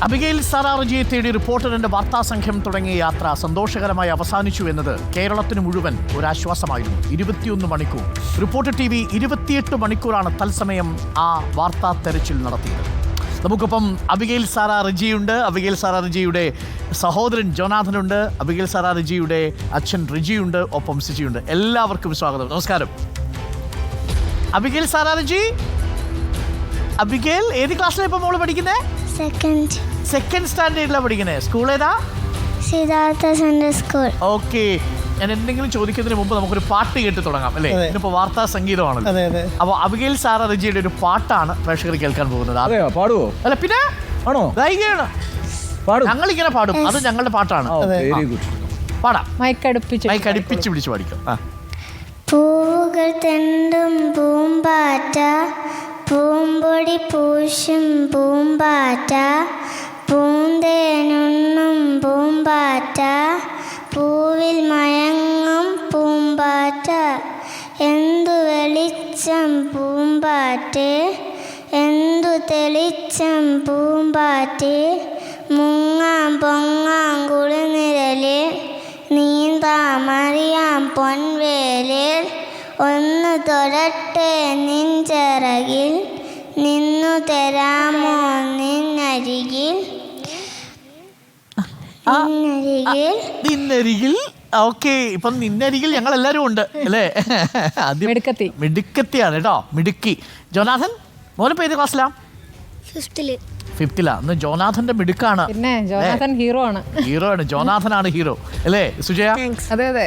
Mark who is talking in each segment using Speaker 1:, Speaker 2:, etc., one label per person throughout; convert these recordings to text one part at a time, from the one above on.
Speaker 1: Abigail Sarah റജിയെ തേടി റിപ്പോർട്ടറിന്റെ വാർത്താ സംഘം തുടങ്ങിയ യാത്ര സന്തോഷകരമായി അവസാനിച്ചു എന്നത് കേരളത്തിന് മുഴുവൻ ഒരാശ്വാസമായിരുന്നു. 21 മണിക്കൂർ റിപ്പോർട്ടർ TV 28 മണിക്കൂറാണ് തത്സമയം ആ വാർത്താ തെരച്ചിൽ നടത്തിയത്. നമുക്കൊപ്പം അബിഗെയിൽ സാറാ റജിയുണ്ട്. അബിഗെയിൽ സാറാ റജിയുടെ സഹോദരൻ ജോനാഥനുണ്ട്. അബിഗെയിൽ സാറാ റജിയുടെ അച്ഛൻ റിജിയുണ്ട്. ഒപ്പം സിജിയുണ്ട്. എല്ലാവർക്കും സ്വാഗതം. നമസ്കാരം. അബിഗെയിൽ സാറാ റജി, അബിഗെയിൽ ഏത് ക്ലാസ്സിലാണ് ഇപ്പോൾ മോള് പഠിക്കുന്നത്? സെക്കൻഡ് സ്റ്റാൻഡേർഡിലാണ് പഠിക്കുന്നത്. സ്കൂൾ ഏതാ?
Speaker 2: Siddhartha central school.
Speaker 1: ഓക്കെ, ഞാൻ എന്തെങ്കിലും ചോദിക്കുന്നതിന് മുമ്പ് നമുക്കൊരു പാട്ട് കേട്ട് തുടങ്ങാം അല്ലേ? ഇതിപ്പോ വാർത്താ സംഗീതമാണല്ലോ. അപ്പൊ അബിഗെയിൽ സാറാ റജിയുടെ ഒരു പാട്ടാണ് പ്രേക്ഷകർ കേൾക്കാൻ പോകുന്നത്.
Speaker 3: പാടുവോ?
Speaker 1: അല്ല പിന്നെ
Speaker 3: ആണോ?
Speaker 1: ഗായികയാണ്. ഞങ്ങളിങ്ങനെ പാടും, അത് ഞങ്ങളുടെ പാട്ടാണ്. പാടാം. മൈക്കടുപ്പിച്ച് പിടിച്ച് പാടിക്കും.
Speaker 2: പൂവുകൾ തെണ്ടും പൂമ്പാറ്റ, പൂമ്പൊടി പൂശും പൂമ്പാറ്റ, പൂന്തേനുണ്ണും പൂമ്പാറ്റ, പൂവിൽ മയങ്ങും പൂമ്പാറ്റ, എന്തു വെളിച്ചം പൂമ്പാറ്റേ, എന്തു തെളിച്ചം പൂമ്പാറ്റേ, മുങ്ങാം പൊങ്ങാം കുളിനിഴലേ, നീന്താമറിയാം പൊൻവേലിൽ, ഒന്ന് തൊടട്ടെ നിൻചിറകിൽ, നിന്നു തരാമോ നിന്നരികിൽ,
Speaker 1: നിന്നരികിൽ. ഓക്കെ, ഇപ്പം നിന്നരികിൽ ഞങ്ങൾ എല്ലാവരും ഉണ്ട് അല്ലേ? മിടുക്കത്തിയാണ് കേട്ടോ, മിടുക്കി. ജോനാഥൻ മോനിപ്പോ ഏത് ക്ലാസ്സിലാ? ഫിഫ്തിലാ. ഇന്ന് ജോനാഥന്റെ മിടുക്കാണ്. ഹീറോയാണ്. ജോനാഥനാണ് ഹീറോ അല്ലേ സുജയ?
Speaker 4: അതെ അതെ.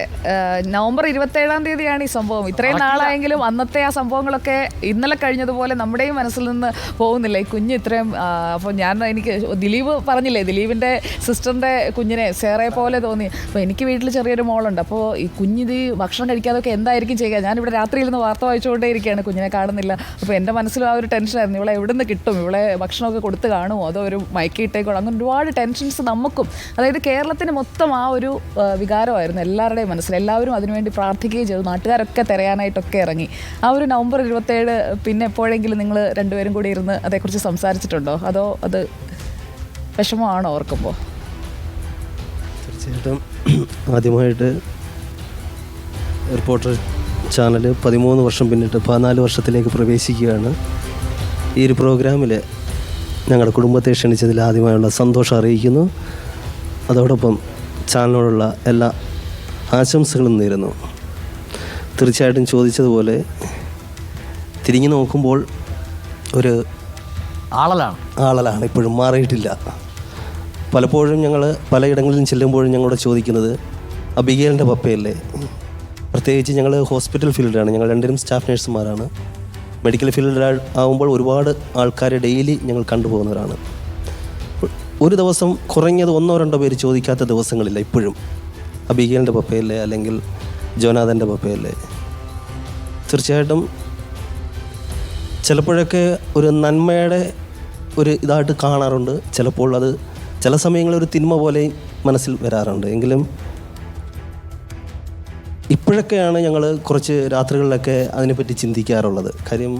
Speaker 4: നവംബർ 27-ാം തീയതിയാണ് ഈ സംഭവം. ഇത്രയും നാളായെങ്കിലും അന്നത്തെ ആ സംഭവങ്ങളൊക്കെ ഇന്നലെ കഴിഞ്ഞതുപോലെ നമ്മുടെയും മനസ്സിൽ നിന്ന് പോകുന്നില്ല. ഈ കുഞ്ഞ് ഇത്രയും അപ്പോൾ എനിക്ക് ദിലീപ് പറഞ്ഞില്ലേ, ദിലീപിൻ്റെ സിസ്റ്ററിൻ്റെ കുഞ്ഞിനെ സേറെ പോലെ തോന്നി. അപ്പോൾ എനിക്ക് വീട്ടിൽ ചെറിയൊരു മോളുണ്ട്. അപ്പോൾ ഈ കുഞ്ഞിത് ഭക്ഷണം കഴിക്കാതൊക്കെ എന്തായിരിക്കും ചെയ്യുക? ഞാനിവിടെ രാത്രിയിരുന്ന് വാർത്ത വായിച്ചുകൊണ്ടേ ഇരിക്കുകയാണ്, കുഞ്ഞിനെ കാണുന്നില്ല. അപ്പോൾ എൻ്റെ മനസ്സിലും ആ ഒരു ടെൻഷനായിരുന്നു, ഇവളെ എവിടെ നിന്ന് കിട്ടും, ഇവളെ ഭക്ഷണമൊക്കെ കൊടുത്ത് കാണുമോ, അതോ ഒരു മയക്കിയിട്ടേക്കോ, അങ്ങനെ ഒരുപാട് ടെൻഷൻസ് നമുക്കും, അതായത് കേരളത്തിന് മൊത്തം ആ ഒരു വികാരമായിരുന്നു എല്ലാവരുടെയും മനസ്സിൽ. എല്ലാവരും അതിനുവേണ്ടി പ്രാർത്ഥിക്കുകയും ചെയ്തു. നാട്ടുകാരൊക്കെ തിരയാനായിട്ടൊക്കെ ഇറങ്ങി. ആ ഒരു നവംബർ 27 പിന്നെ എപ്പോഴെങ്കിലും നിങ്ങൾ രണ്ടുപേരും കൂടി ഇരുന്ന് അതേക്കുറിച്ച് സംസാരിച്ചിട്ടുണ്ടോ, അതോ അത് വിഷമമാണോ ഓർക്കുമ്പോൾ?
Speaker 5: തീർച്ചയായിട്ടും ആദ്യമായിട്ട് റിപ്പോർട്ടർ ചാനൽ 13 വർഷം പിന്നിട്ട് 14 വർഷത്തിലേക്ക് പ്രവേശിക്കുകയാണ്. ഈ ഒരു പ്രോഗ്രാമിൽ ഞങ്ങളുടെ കുടുംബത്തെ ക്ഷണിച്ചതിൽ ആദ്യമായുള്ള സന്തോഷം അറിയിക്കുന്നു. അതോടൊപ്പം ചാനലിനോടുള്ള എല്ലാ ആശംസകളും നേരുന്നു. തീർച്ചയായിട്ടും ചോദിച്ചതുപോലെ തിരിഞ്ഞു നോക്കുമ്പോൾ ഒരു ആളലാണ് ഇപ്പോഴും മാറിയിട്ടില്ല. പലപ്പോഴും ഞങ്ങൾ പലയിടങ്ങളിലും ചെല്ലുമ്പോഴും ഞങ്ങളോട് ചോദിക്കുന്നത് അബിഗെയിലിൻ്റെ പപ്പയല്ലേ. പ്രത്യേകിച്ച് ഞങ്ങൾ ഹോസ്പിറ്റൽ ഫീൽഡിലാണ്, ഞങ്ങൾ രണ്ടുപേരും സ്റ്റാഫ് നഴ്സുമാരാണ്. മെഡിക്കൽ ഫീൽഡിൽ ആകുമ്പോൾ ഒരുപാട് ആൾക്കാരെ ഡെയിലി ഞങ്ങൾ കണ്ടുപോകുന്നവരാണ്. ഒരു ദിവസം കുറഞ്ഞത് 1-2 പേര് ചോദിക്കാത്ത ദിവസങ്ങളില്ല ഇപ്പോഴും. അബിഗെയിലിൻ്റെ പപ്പയല്ലേ, അല്ലെങ്കിൽ ജോനാഥൻ്റെ പപ്പയല്ലേ. തീർച്ചയായിട്ടും ചിലപ്പോഴൊക്കെ ഒരു നന്മയുടെ ഒരു ഇതായിട്ട് കാണാറുണ്ട്. ചിലപ്പോൾ അത് ചില സമയങ്ങളിൽ ഒരു തിന്മ പോലെ മനസ്സിൽ വരാറുണ്ട്. എങ്കിലും ഇപ്പോഴൊക്കെയാണ് ഞങ്ങൾ കുറച്ച് രാത്രികളിലൊക്കെ അതിനെപ്പറ്റി ചിന്തിക്കാറുള്ളത്. കാര്യം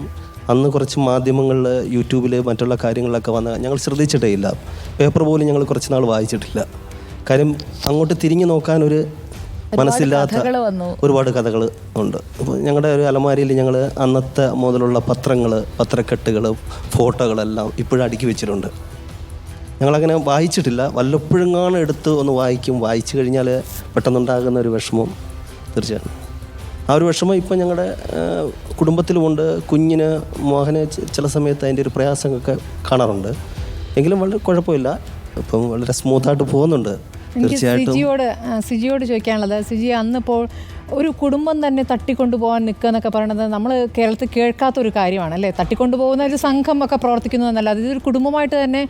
Speaker 5: അന്ന് കുറച്ച് മാധ്യമങ്ങളിൽ യൂട്യൂബിൽ മറ്റുള്ള കാര്യങ്ങളിലൊക്കെ വന്ന് ഞങ്ങൾ ശ്രദ്ധിച്ചിട്ടേ ഇല്ല. പേപ്പർ പോലും ഞങ്ങൾ കുറച്ച് നാൾ വായിച്ചിട്ടില്ല. കാര്യം അങ്ങോട്ട് തിരിഞ്ഞു നോക്കാൻ ഒരു മനസ്സില്ലാത്ത ഒരുപാട് കഥകൾ ഉണ്ട്. അപ്പോൾ ഞങ്ങളുടെ ഒരു അലമാരിയിൽ ഞങ്ങൾ അന്നത്തെ മുതലുള്ള പത്രങ്ങൾ, പത്രക്കെട്ടുകൾ, ഫോട്ടോകളെല്ലാം ഇപ്പോഴും അടുക്കി വെച്ചിട്ടുണ്ട്. ഞങ്ങളങ്ങനെ വായിച്ചിട്ടില്ല. വല്ലപ്പോഴും എടുത്ത് ഒന്ന് വായിക്കും. വായിച്ചു കഴിഞ്ഞാൽ പെട്ടെന്നുണ്ടാകുന്ന ഒരു വിഷമം തീർച്ചയായിട്ടും ആ ഒരു വിഷമം ഇപ്പം ഞങ്ങളുടെ കുടുംബത്തിലുമുണ്ട്. കുഞ്ഞിന് മോഹന് ചില സമയത്ത് അതിൻ്റെ ഒരു പ്രയാസമൊക്കെ കാണാറുണ്ട്. എങ്കിലും വളരെ കുഴപ്പമില്ല, ഇപ്പം വളരെ സ്മൂത്തായിട്ട് പോകുന്നുണ്ട്. തീർച്ചയായിട്ടും
Speaker 6: സിജിയോട് ചോദിക്കാനുള്ളത്, സിജി അന്നിപ്പോൾ ഒരു കുടുംബം തന്നെ തട്ടിക്കൊണ്ടുപോകാൻ നിൽക്കുക എന്നൊക്കെ പറയുന്നത് നമ്മൾ കേരളത്തിൽ കേൾക്കാത്തൊരു കാര്യമാണ് അല്ലേ? തട്ടിക്കൊണ്ടുപോകുന്ന ഒരു സംഘം ഒക്കെ പ്രവർത്തിക്കുന്നതെന്നല്ല, ഇതൊരു കുടുംബമായിട്ട് തന്നെ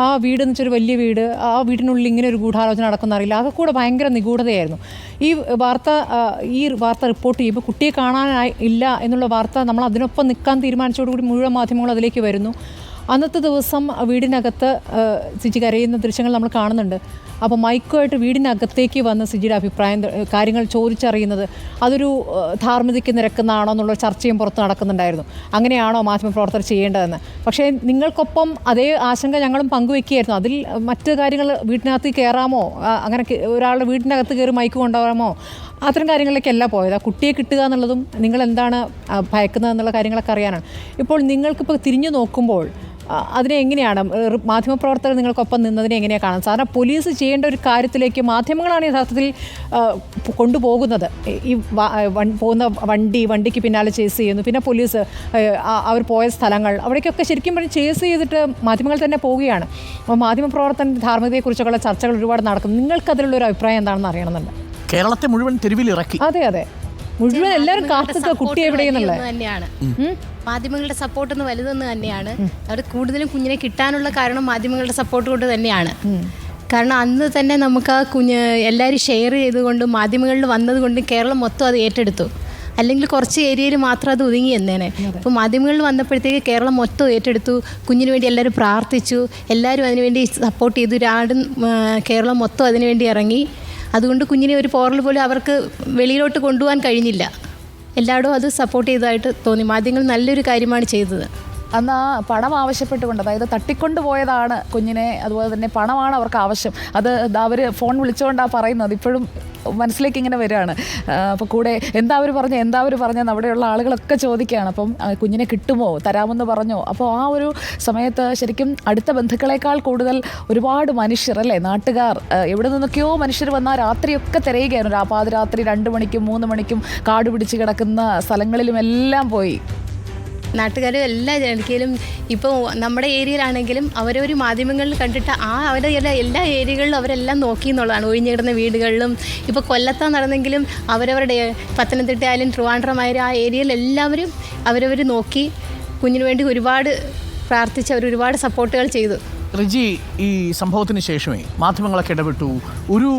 Speaker 6: ആ വീട് എന്ന് വെച്ചൊരു വലിയ വീട്, ആ വീടിനുള്ളിൽ ഇങ്ങനെ ഒരു ഗൂഢാലോചന നടക്കുന്ന അറിയില്ല. അതൊക്കെ കൂടെ ഭയങ്കര നിഗൂഢതയായിരുന്നു. ഈ വാർത്ത റിപ്പോർട്ട് ചെയ്യുമ്പോൾ കുട്ടിയെ കാണാനായി ഇല്ല എന്നുള്ള വാർത്ത നമ്മൾ അതിനൊപ്പം നിൽക്കാൻ തീരുമാനിച്ചതോടുകൂടി മുഴുവൻ മാധ്യമങ്ങളും അതിലേക്ക് വരുന്നു. അന്നത്തെ ദിവസം വീടിനകത്ത് സിജി കരയുന്ന ദൃശ്യങ്ങൾ നമ്മൾ കാണുന്നുണ്ട്. അപ്പോൾ മൈക്കുമായിട്ട് വീടിനകത്തേക്ക് വന്ന് സിജിയുടെ അഭിപ്രായം കാര്യങ്ങൾ ചോദിച്ചറിയുന്നത് അതൊരു ധാർമ്മികതയ്ക്ക് നിരക്കുന്നതാണോ എന്നുള്ള ചർച്ചയും പുറത്ത് നടക്കുന്നുണ്ടായിരുന്നു. അങ്ങനെയാണോ മാധ്യമപ്രവർത്തകർ ചെയ്യേണ്ടതെന്ന്. പക്ഷേ നിങ്ങൾക്കൊപ്പം അതേ ആശങ്ക ഞങ്ങളും പങ്കുവെക്കുകയായിരുന്നു. അതിൽ മറ്റ് കാര്യങ്ങൾ വീട്ടിനകത്ത് കയറാമോ, അങ്ങനെ ഒരാളുടെ വീടിനകത്ത് കയറി മൈക്ക് കൊണ്ടുപോകാമോ, അത്തരം കാര്യങ്ങളിലേക്കല്ല പോയത്. ആ കുട്ടിയെ കിട്ടുക എന്നുള്ളതും നിങ്ങൾ എന്താണ് ഭയക്കുന്നത് എന്നുള്ള കാര്യങ്ങളൊക്കെ അറിയാനാണ്. ഇപ്പോൾ നിങ്ങൾക്കിപ്പോൾ തിരിഞ്ഞു നോക്കുമ്പോൾ അതിനെ എങ്ങനെയാണ് മാധ്യമപ്രവർത്തകർ നിങ്ങൾക്കൊപ്പം നിന്നതിനെ എങ്ങനെയാണ് കാണാൻ? സാധാരണ പോലീസ് ചെയ്യേണ്ട ഒരു കാര്യത്തിലേക്ക് മാധ്യമങ്ങളാണ് യഥാർത്ഥത്തിൽ കൊണ്ടുപോകുന്നത്. ഈ പോകുന്ന വണ്ടിക്ക് പിന്നാലെ ചേസ് ചെയ്യുന്നു, പിന്നെ പോലീസ് അവർ പോയ സ്ഥലങ്ങൾ അവിടേക്കൊക്കെ ശരിക്കും പറഞ്ഞ് ചേസ് ചെയ്തിട്ട് മാധ്യമങ്ങൾ തന്നെ പോവുകയാണ്. അപ്പോൾ മാധ്യമപ്രവർത്തന ധാർമ്മികതയെക്കുറിച്ചൊക്കെയുള്ള ചർച്ചകൾ ഒരുപാട് നടക്കുന്നു. നിങ്ങൾക്ക് അതിലുള്ളൊരു അഭിപ്രായം എന്താണെന്ന് അറിയണമെന്നുണ്ട്.
Speaker 1: കേരളത്തെ മുഴുവൻ തെരുവിലിറക്കി.
Speaker 6: അതെ മുഴുവൻ എല്ലാവരും കാത്തുക കുട്ടി എവിടെയെന്നുള്ളത്
Speaker 3: തന്നെയാണ്. മാധ്യമങ്ങളുടെ സപ്പോർട്ട് ഒന്ന് വലുതെന്ന് തന്നെയാണ്. അവർ കൂടുതലും കുഞ്ഞിനെ കിട്ടാനുള്ള കാരണം മാധ്യമങ്ങളുടെ സപ്പോർട്ട് കൊണ്ട് തന്നെയാണ്. കാരണം അന്ന് തന്നെ നമുക്ക് ആ എല്ലാവരും ഷെയർ ചെയ്തുകൊണ്ട് മാധ്യമങ്ങളിൽ വന്നതുകൊണ്ട് കേരളം മൊത്തം അത് ഏറ്റെടുത്തു. അല്ലെങ്കിൽ കുറച്ച് ഏരിയയിൽ മാത്രം അത് ഒതുങ്ങി എന്നേനെ. ഇപ്പോൾ മാധ്യമങ്ങളിൽ വന്നപ്പോഴത്തേക്ക് കേരളം മൊത്തം ഏറ്റെടുത്തു. കുഞ്ഞിന് വേണ്ടി എല്ലാവരും പ്രാർത്ഥിച്ചു, എല്ലാവരും അതിനുവേണ്ടി സപ്പോർട്ട് ചെയ്തു. കേരളം മൊത്തം അതിനുവേണ്ടി ഇറങ്ങി. അതുകൊണ്ട് കുഞ്ഞിനെ ഒരു പോറൽ പോലും അവർക്ക് വെളിയിലോട്ട് കൊണ്ടുപോകാൻ കഴിഞ്ഞില്ല. എല്ലാവരും അത് സപ്പോർട്ട് ചെയ്തതായിട്ട് തോന്നി. മാധ്യമങ്ങൾ നല്ലൊരു കാര്യമാണ് ചെയ്തത്.
Speaker 4: അന്ന് ആ പണം ആവശ്യപ്പെട്ടുകൊണ്ട്, അതായത് തട്ടിക്കൊണ്ട് പോയതാണ് കുഞ്ഞിനെ, അതുപോലെ തന്നെ പണമാണ് അവർക്ക് ആവശ്യം. അത് അവർ ഫോൺ വിളിച്ചുകൊണ്ടാണ് പറയുന്നത്. ഇപ്പോഴും മനസ്സിലേക്ക് ഇങ്ങനെ വരികയാണ്. അപ്പോൾ കൂടെ എന്താ അവർ പറഞ്ഞെന്ന് അവിടെയുള്ള ആളുകളൊക്കെ ചോദിക്കുകയാണ്. അപ്പം കുഞ്ഞിനെ കിട്ടുമോ, തരാമെന്ന് പറഞ്ഞോ? അപ്പോൾ ആ ഒരു സമയത്ത് ശരിക്കും അടുത്ത ബന്ധുക്കളെക്കാൾ കൂടുതൽ ഒരുപാട് മനുഷ്യർ, അല്ലേ, നാട്ടുകാർ, എവിടെ നിന്നൊക്കെയോ മനുഷ്യർ വന്ന രാത്രിയൊക്കെ തിരയുകയാണ്. പാതിരാത്രി 2 മണിക്കും 3 മണിക്കും കാട് പിടിച്ച് കിടക്കുന്ന സ്ഥലങ്ങളിലും എല്ലാം പോയി.
Speaker 3: നാട്ടുകാരും എല്ലാ ജനക്കയിലും ഇപ്പോൾ നമ്മുടെ ഏരിയയിലാണെങ്കിലും അവരൊരു മാധ്യമങ്ങളിൽ കണ്ടിട്ട് അവരുടെ എല്ലാ ഏരിയകളിലും അവരെല്ലാം നോക്കി എന്നുള്ളതാണ്. ഒഴിഞ്ഞു കിടന്ന വീടുകളിലും ഇപ്പോൾ കൊല്ലത്താൻ നടന്നെങ്കിലും അവരവരുടെ പത്തനംതിട്ട ആയാലും ട്രിവാൻഡ്രമായാലും ആ ഏരിയയിൽ എല്ലാവരും അവരവർ നോക്കി കുഞ്ഞിന് വേണ്ടി ഒരുപാട് പ്രാർത്ഥിച്ച് അവർ ഒരുപാട് സപ്പോർട്ടുകൾ ചെയ്തു.
Speaker 1: റിജി, ഈ സംഭവത്തിന് ശേഷമേ മാധ്യമങ്ങളൊക്കെ ഇടപെട്ടു. ഒരു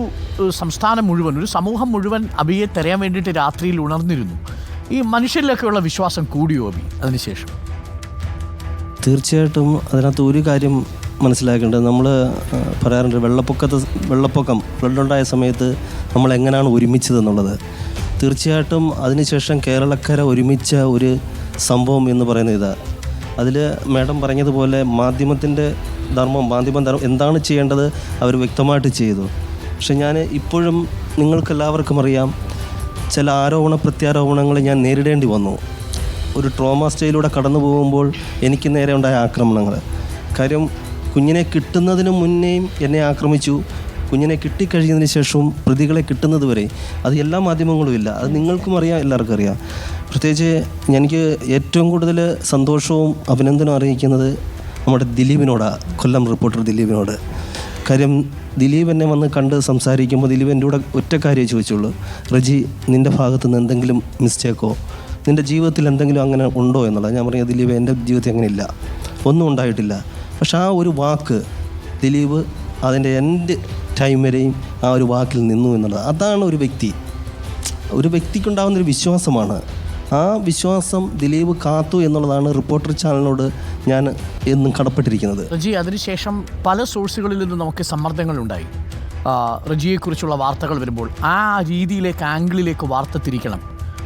Speaker 1: സംസ്ഥാനം മുഴുവൻ, ഒരു സമൂഹം മുഴുവൻ അബിയെ തെരയാൻ വേണ്ടിയിട്ട് രാത്രിയിൽ ഉണർന്നിരുന്നു. ഈ മനുഷ്യരിലൊക്കെയുള്ള വിശ്വാസം കൂടിയോ അബി അതിനുശേഷം?
Speaker 5: തീർച്ചയായിട്ടും അതിനകത്ത് ഒരു കാര്യം മനസ്സിലാക്കേണ്ടത്, നമ്മൾ പറയാറുണ്ട് വെള്ളപ്പൊക്കം ഫ്ലഡുണ്ടായ സമയത്ത് നമ്മൾ എങ്ങനെയാണ് ഒരുമിച്ചതെന്നുള്ളത്. തീർച്ചയായിട്ടും അതിനുശേഷം കേരളക്കര ഒരുമിച്ച ഒരു സംഭവം എന്ന് പറയുന്നത് ഇതാണ്. അതിൽ മാഡം പറഞ്ഞതുപോലെ മാധ്യമം എന്താണ് ചെയ്യേണ്ടത് അവർ വ്യക്തമായിട്ട് ചെയ്തു. പക്ഷെ ഞാൻ ഇപ്പോഴും നിങ്ങൾക്കെല്ലാവർക്കും അറിയാം, ചില പ്രത്യാരോപണങ്ങൾ ഞാൻ നേരിടേണ്ടി വന്നു. ഒരു ട്രോമ സ്റ്റേജിലൂടെ കടന്നു പോകുമ്പോൾ എനിക്ക് നേരെ ഉണ്ടായ ആക്രമണങ്ങൾ. കാര്യം കുഞ്ഞിനെ കിട്ടുന്നതിന് മുന്നേയും എന്നെ ആക്രമിച്ചു. കുഞ്ഞിനെ കിട്ടിക്കഴിഞ്ഞതിന് ശേഷവും പ്രതികളെ കിട്ടുന്നത് വരെ അത് എല്ലാ മാധ്യമങ്ങളും ഇല്ല. അത് നിങ്ങൾക്കും അറിയാം, എല്ലാവർക്കും അറിയാം. പ്രത്യേകിച്ച് എനിക്ക് ഏറ്റവും കൂടുതൽ സന്തോഷവും അഭിനന്ദനവും അറിയിക്കുന്നത് നമ്മുടെ ദിലീപിനോടാണ്, കൊല്ലം റിപ്പോർട്ടർ ദിലീപിനോട്. കാര്യം ദിലീപ് എന്നെ വന്ന് കണ്ട് സംസാരിക്കുമ്പോൾ ദിലീപ് എൻ്റെ കൂടെ ഒറ്റ കാര്യമേ ചോദിച്ചുള്ളൂ, റജി നിൻ്റെ ഭാഗത്തു നിന്ന് എന്തെങ്കിലും മിസ്റ്റേക്കോ, നിൻ്റെ ജീവിതത്തിൽ എന്തെങ്കിലും അങ്ങനെ ഉണ്ടോ എന്നുള്ളത്. ഞാൻ പറഞ്ഞത് ദിലീപ് എൻ്റെ ജീവിതത്തിൽ അങ്ങനെ ഇല്ല, ഒന്നും ഉണ്ടായിട്ടില്ല. പക്ഷെ ആ ഒരു വാക്ക് ദിലീപ് അതിൻ്റെ എൻ്റെ ടൈം വരെയും ആ ഒരു വാക്കിൽ നിന്നു എന്നുള്ളത്. അതാണ് ഒരു വ്യക്തിക്കുണ്ടാകുന്നൊരു വിശ്വാസമാണ്. ആ വിശ്വാസം ദിലീപ് കാത്തു എന്നുള്ളതാണ് റിപ്പോർട്ടർ ചാനലിനോട് ഞാൻ എന്നും കടപ്പെട്ടിരിക്കുന്നത്.
Speaker 1: റജി, അതിനുശേഷം പല സോഴ്സുകളിൽ നിന്നും നമുക്ക് സമ്മർദ്ദങ്ങളുണ്ടായി. റജിയെക്കുറിച്ചുള്ള വാർത്തകൾ വരുമ്പോൾ ആ രീതിയിലേക്ക്, ആംഗിളിലേക്ക് വാർത്ത തിരിക്കണം.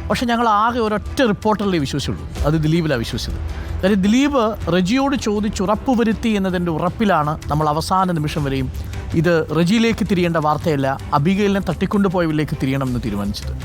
Speaker 1: പക്ഷേ ഞങ്ങൾ ആകെ ഒരൊറ്റ റിപ്പോർട്ടറിലേ വിശ്വസിച്ചുള്ളൂ, അത് ദിലീപിലാണ് വിശ്വസിച്ചത്. കാര്യം ദിലീപ് റജിയോട് ചോദിച്ചുറപ്പുവരുത്തി എന്നതിൻ്റെ ഉറപ്പിലാണ് നമ്മൾ അവസാന നിമിഷം വരെയും ഇത് റജിയിലേക്ക് തിരിയേണ്ട വാർത്തയല്ല, അബിഗയിലിനെ തട്ടിക്കൊണ്ടുപോയവരിലേക്ക് തിരിയണമെന്ന് തീരുമാനിച്ചത്.